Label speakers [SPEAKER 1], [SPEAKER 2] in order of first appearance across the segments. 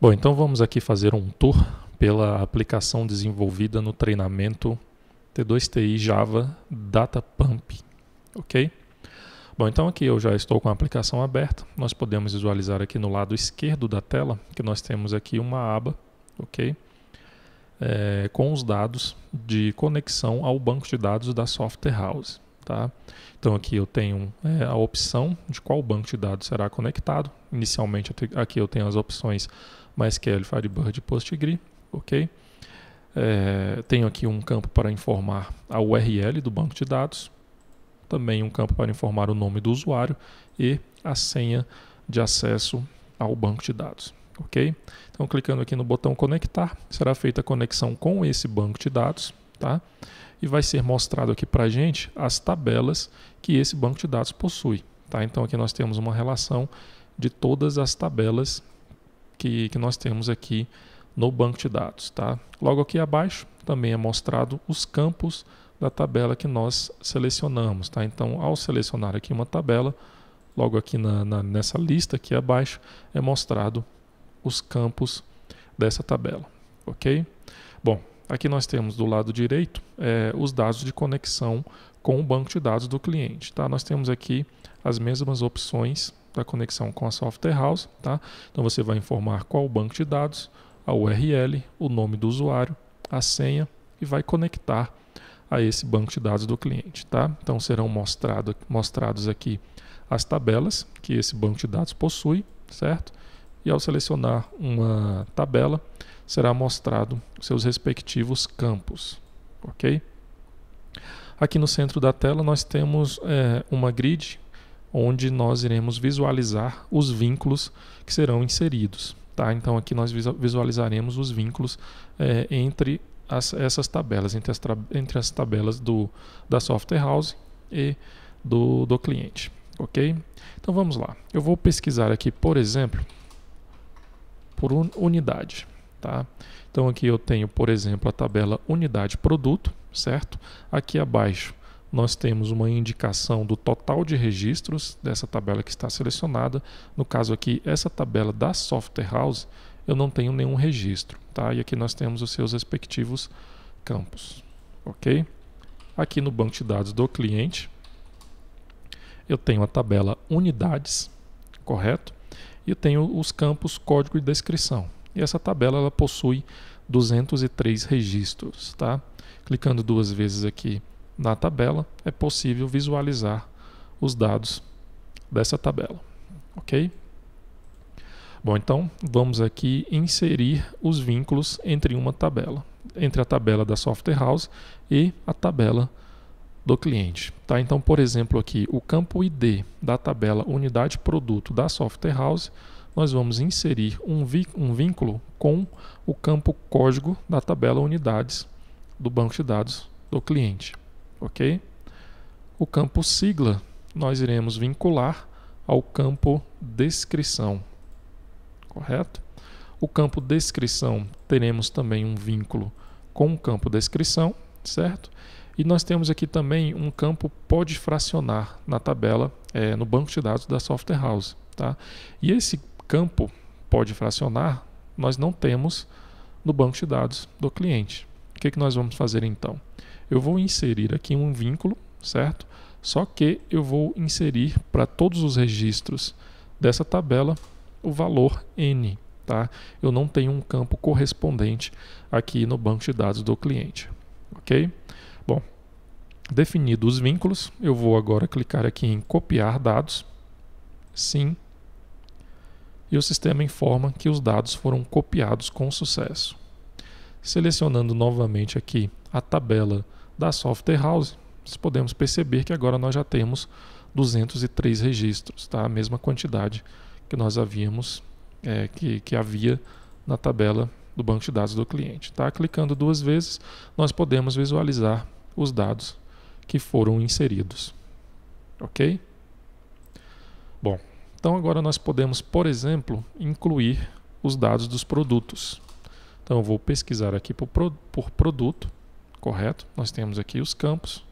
[SPEAKER 1] Bom, então vamos aqui fazer um tour pela aplicação desenvolvida no treinamento T2TI Java Data Pump, ok? Bom, então aqui eu já estou com a aplicação aberta. Nós podemos visualizar aqui no lado esquerdo da tela que nós temos aqui uma aba, ok? Com os dados de conexão ao banco de dados da Software House, tá? Então aqui eu tenho a opção de qual banco de dados será conectado. Inicialmente aqui eu tenho as opções MySQL, Firebird e PostgreSQL, ok? Tenho aqui um campo para informar a URL do banco de dados, também um campo para informar o nome do usuário e a senha de acesso ao banco de dados, ok? Então, clicando aqui no botão conectar, será feita a conexão com esse banco de dados, tá? E vai ser mostrado aqui para a gente as tabelas que esse banco de dados possui, tá? Então, aqui nós temos uma relação de todas as tabelas que nós temos aqui no banco de dados, tá? Logo aqui abaixo também é mostrado os campos da tabela que nós selecionamos, tá? Então, ao selecionar aqui uma tabela, logo aqui nessa lista aqui abaixo é mostrado os campos dessa tabela, ok? Bom, aqui nós temos do lado direito os dados de conexão com o banco de dados do cliente, tá? Nós temos aqui as mesmas opções da conexão com a Software House, tá? Então você vai informar qual o banco de dados, a URL, o nome do usuário, a senha e vai conectar a esse banco de dados do cliente, tá? Então serão mostrados aqui as tabelas que esse banco de dados possui, certo? E ao selecionar uma tabela, será mostrado seus respectivos campos, ok? Aqui no centro da tela nós temos uma grid onde nós iremos visualizar os vínculos que serão inseridos, tá? Então aqui nós visualizaremos os vínculos entre essas tabelas, entre as tabelas da Software House e do cliente, ok? Então vamos lá. Eu vou pesquisar aqui, por exemplo, por unidade, tá? Então aqui eu tenho, por exemplo, a tabela unidade produto, certo? Aqui abaixo nós temos uma indicação do total de registros dessa tabela que está selecionada. No caso aqui, essa tabela da Software House, eu não tenho nenhum registro, tá? E aqui nós temos os seus respectivos campos, ok? Aqui no banco de dados do cliente, eu tenho a tabela unidades, correto? E eu tenho os campos código e descrição. E essa tabela ela possui 203 registros, tá? Clicando duas vezes aqui na tabela, é possível visualizar os dados dessa tabela, ok? Bom, então vamos aqui inserir os vínculos entre uma tabela, entre a tabela da Software House e a tabela do cliente, tá? Então, por exemplo, aqui o campo ID da tabela unidade produto da Software House, nós vamos inserir um vínculo com o campo código da tabela unidades do banco de dados do cliente, ok? O campo sigla nós iremos vincular ao campo descrição, correto? O campo descrição teremos também um vínculo com o campo descrição, certo? E nós temos aqui também um campo pode fracionar na tabela, no banco de dados da Software House, tá? E esse campo pode fracionar nós não temos no banco de dados do cliente. O que nós vamos fazer então? Eu vou inserir aqui um vínculo, certo? Só que eu vou inserir para todos os registros dessa tabela o valor N, tá? Eu não tenho um campo correspondente aqui no banco de dados do cliente, ok? Bom, definidos os vínculos, eu vou agora clicar aqui em copiar dados, sim, e o sistema informa que os dados foram copiados com sucesso. Selecionando novamente aqui a tabela da Software House, podemos perceber que agora nós já temos 203 registros, tá? A mesma quantidade que nós havíamos, que havia na tabela do banco de dados do cliente, tá? Clicando duas vezes, nós podemos visualizar os dados que foram inseridos, ok? Bom, então agora nós podemos, por exemplo, incluir os dados dos produtos. Então eu vou pesquisar aqui por produto, correto? Nós temos aqui os campos.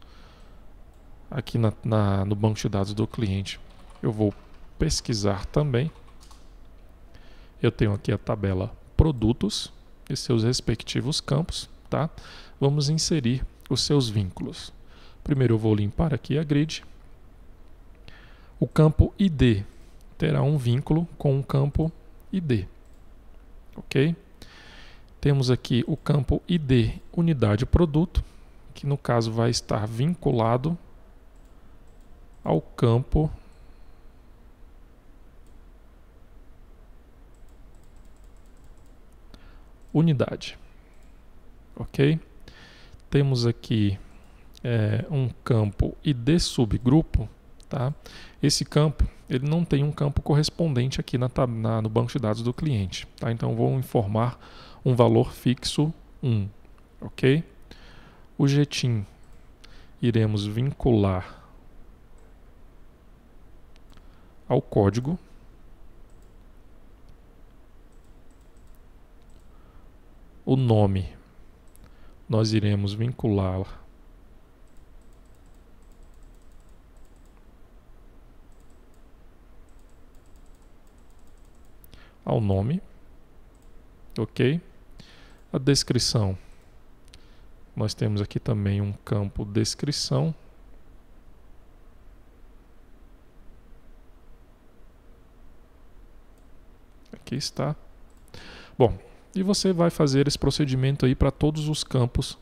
[SPEAKER 1] Aqui no banco de dados do cliente eu vou pesquisar também. Eu tenho aqui a tabela produtos e seus respectivos campos, tá? Vamos inserir os seus vínculos. Primeiro eu vou limpar aqui a grid. O campo ID terá um vínculo com o campo ID, ok? Temos aqui o campo ID unidade produto, que no caso vai estar vinculado ao campo unidade, ok? Temos aqui um campo ID subgrupo, tá? Esse campo ele não tem um campo correspondente aqui no banco de dados do cliente, tá? Então vou informar um valor fixo 1, ok? O GTIM iremos vincular ao código. O nome nós iremos vincular ao nome, ok? A descrição, nós temos aqui também um campo descrição. Aqui está. Bom, e você vai fazer esse procedimento aí para todos os campos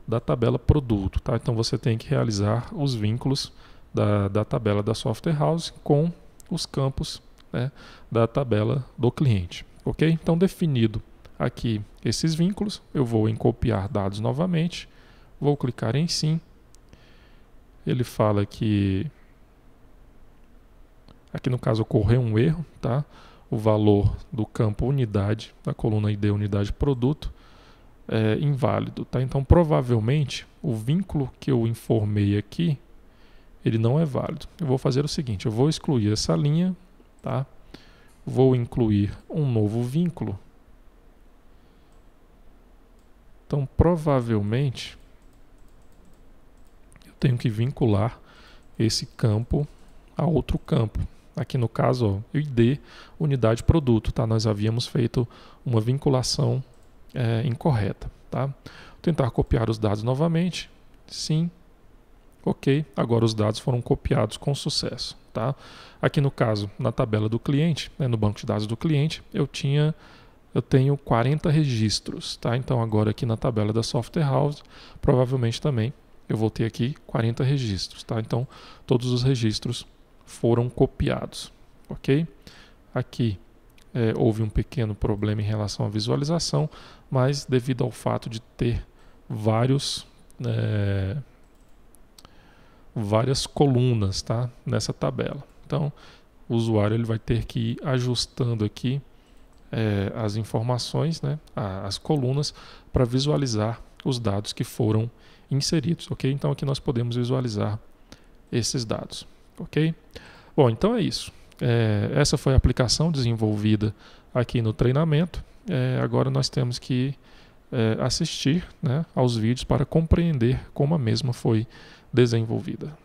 [SPEAKER 1] da tabela produto, tá? Então você tem que realizar os vínculos da tabela da Software House com os campos, né, da tabela do cliente, ok? Então definido aqui esses vínculos, eu vou em copiar dados novamente, vou clicar em sim. Ele fala que aqui no caso ocorreu um erro, tá? O valor do campo unidade, da coluna ID unidade produto, é inválido, tá? Então provavelmente o vínculo que eu informei aqui, ele não é válido. Eu vou fazer o seguinte, eu vou excluir essa linha, tá? Vou incluir um novo vínculo. Então provavelmente eu tenho que vincular esse campo a outro campo. Aqui no caso, ó, ID, unidade produto, tá? Nós havíamos feito uma vinculação incorreta, tá? Vou tentar copiar os dados novamente. Sim. Ok. Agora os dados foram copiados com sucesso, tá? Aqui no caso, na tabela do cliente, né, no banco de dados do cliente, eu tenho 40 registros, tá? Então agora aqui na tabela da Software House, provavelmente também eu vou ter aqui 40 registros, tá? Então todos os registros foram copiados, ok? Aqui houve um pequeno problema em relação à visualização, mas devido ao fato de ter várias colunas, tá, nessa tabela. Então o usuário ele vai ter que ir ajustando aqui as informações, né, as colunas, para visualizar os dados que foram inseridos, ok? Então aqui nós podemos visualizar esses dados. Ok? Bom, então é isso. Essa foi a aplicação desenvolvida aqui no treinamento. Agora nós temos que assistir, né, aos vídeos para compreender como a mesma foi desenvolvida.